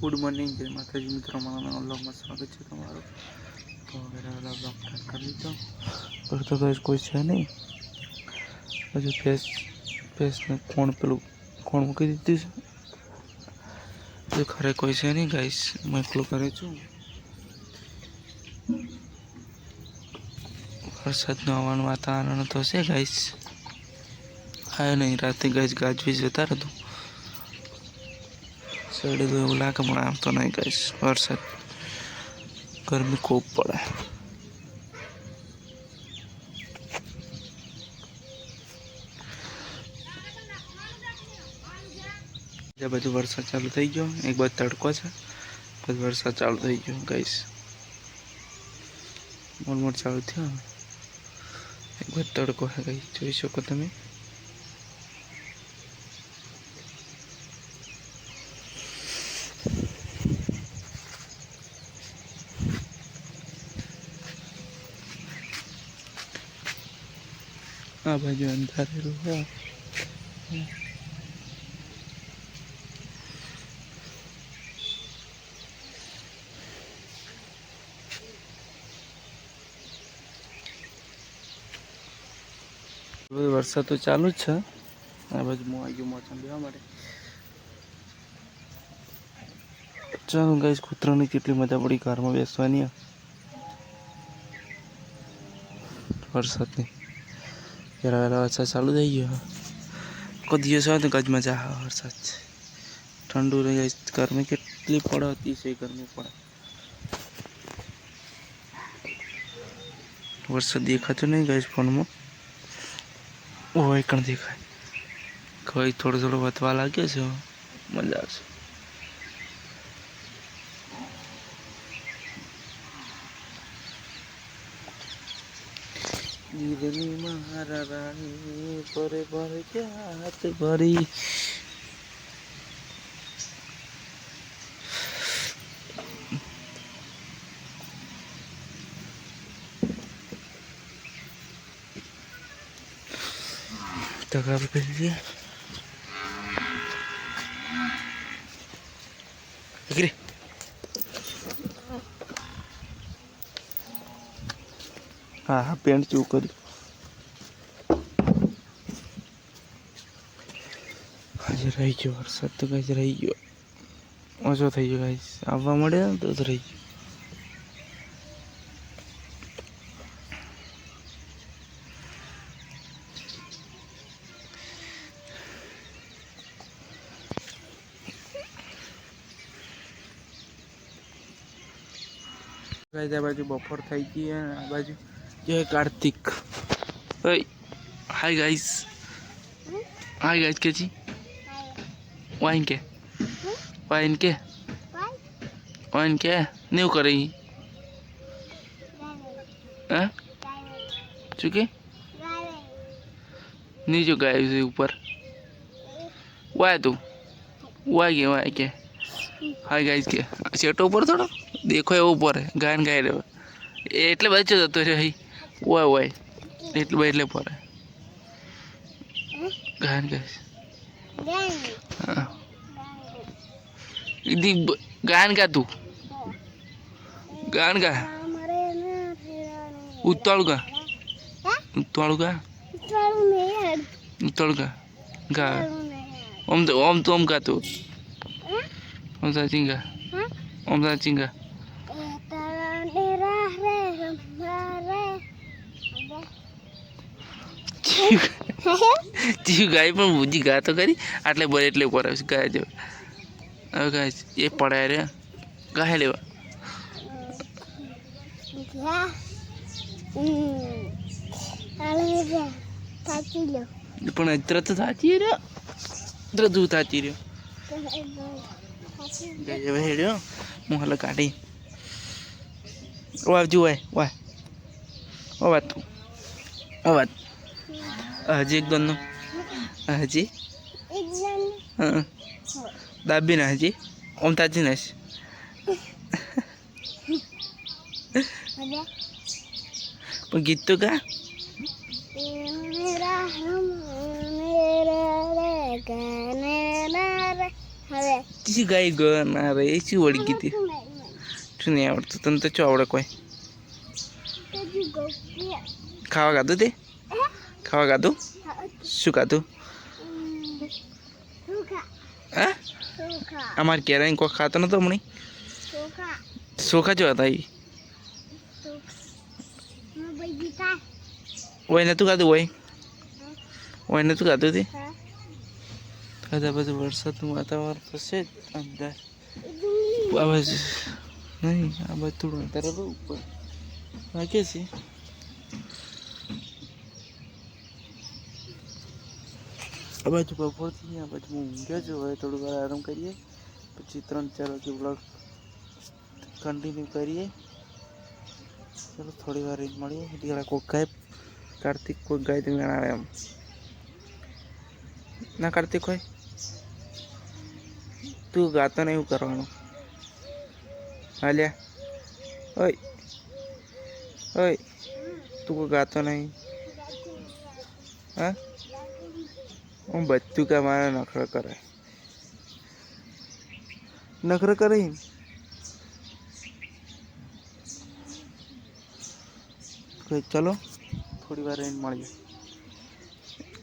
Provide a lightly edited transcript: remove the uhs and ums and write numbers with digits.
Good morning जय माता जी मित्रों व्लॉग में स्वागत है तमारो। तो मेरा वाला ब्लॉग स्टार्ट कर लीधो पर तो गाइस कोई है नहीं हजू फेस ने कोण पेलू कोण मूकी दीधी है तो खरे कोई है नहीं गाइस मैं एकलो करे छू। वरसाद आवानुं वातावरण तो है गाइस आयो नहीं रात गाइस गाजवीज जता रहो साइडे तो એવું લાગે પણ આમ તો નહીં ગાઈસ વરસાદ ગરમી ખૂબ પડે। બીજા બાજુ વરસાદ ચાલુ થઈ ગયો એક બાજુ તડકો છે પછી વરસાદ ચાલુ થઈ ગયો ગાઈસ મોડ ચાલુ થયો એક બાજુ તડકો છે ગાઈસ જોઈ શકો તમે। आ बाजू अंधारेलू है वरसाद तो चालू ज छे। आ बाजू मो आई गयो मोचन लेवा माटे चलो गाइस कूतरानी केटली मजा पड़ी कार में बेसवानी वरसादनी जरा वेला वरसाद चालू थई गयो को दिवस होय तो गज मजा आवे वरसाद ठंडू रही गाइस गर्मी केटली पड़े अतिशय गर्मी पड़े वरसाद देखातो नहीं गाइस फोन में वो एक देखाय कोई थोड़ो थोड़ो वधवा लाग्यो छे मजा आवशे। गिरनी महारा रानी परे परे क्या हाथ भरी टका पे लिया गिरे हाँ हाँ पेंट चू कर आज रही गयो वरसाद तो गाइस रही गयो ओछो थई गयो गाइस आववा मळे तो रही गयो। गाइस आ बाजू बपोर थई गई है आ बाजू जो है कार्तिक हाय गाइस के जी वाइन के नहीं करे हैं चुके नहीं जो गाय से ऊपर वाय तू वाय के हाय गाइस के सेटो ऊपर थोड़ा देखो एवं ऊपर है गायन गाय रहे एटले बच्चो जतो रे वाय एटले पर गायन गाइस हाँ गायन गा तू गायन गा उताळू गा गा ओम तो ओम गा तू ओम सा चिंगा जीव गाय पण बुझी गा तो करी आटले बोले એટલે ઉપર આવશે ગાય જો હવે ગાઈસ એ પડાય રે ગાય લેવા પણ અત્ર તો સાચી રે દ્રદુ સાચી રે ગાય હવે હેડ્યો હું હલા કાઢી ઓ આવજો વાય ઓ વાત हजी एक दोनों हजी हाँ दाबी ना हजी ओम ताजी ना पर गीत तो गा હવે ચી ગાય ગયો ના રે એ ચી વળી ગઈ હતી શું નહીં આવડતું તને તો શું આવડે કોઈ ખાવા ખાધું તે ખાવા ખાધું શું ખાધું હા અમારે ઘેર કોઈ ખાતો નતો હમણાં ચોખા જો હતા એ ઓય નતું ખાધું ઓય નતું ખાધું તે ખાધા બધું વરસાદનું વાતાવરણ થશે જ અંદર આ બાજુ નહીં આ બાજુ થોડું અંતર ઉપર વાગે છે આ બાજુ બપોરથી આ બાજુ હું ઊંઘ્યો છું હવે થોડું વાર આરામ કરીએ પછી 3-4 વાગે બ્લોગ કન્ટિન્યુ કરીએ ચલો થોડી વાર મળીએ એટલે કોઈ ગાય કાર્તિક કોઈ ગાય તમે આવે એમ ના કાર્તિક હોય તું ગાતો ને એવું કરવાનું હાલ્યા ઓય ઓય તું કોઈ ગાતો નહીં હા હું બધું કામ મારે નખરો કરે ચલો થોડી વાર રહીને મળીએ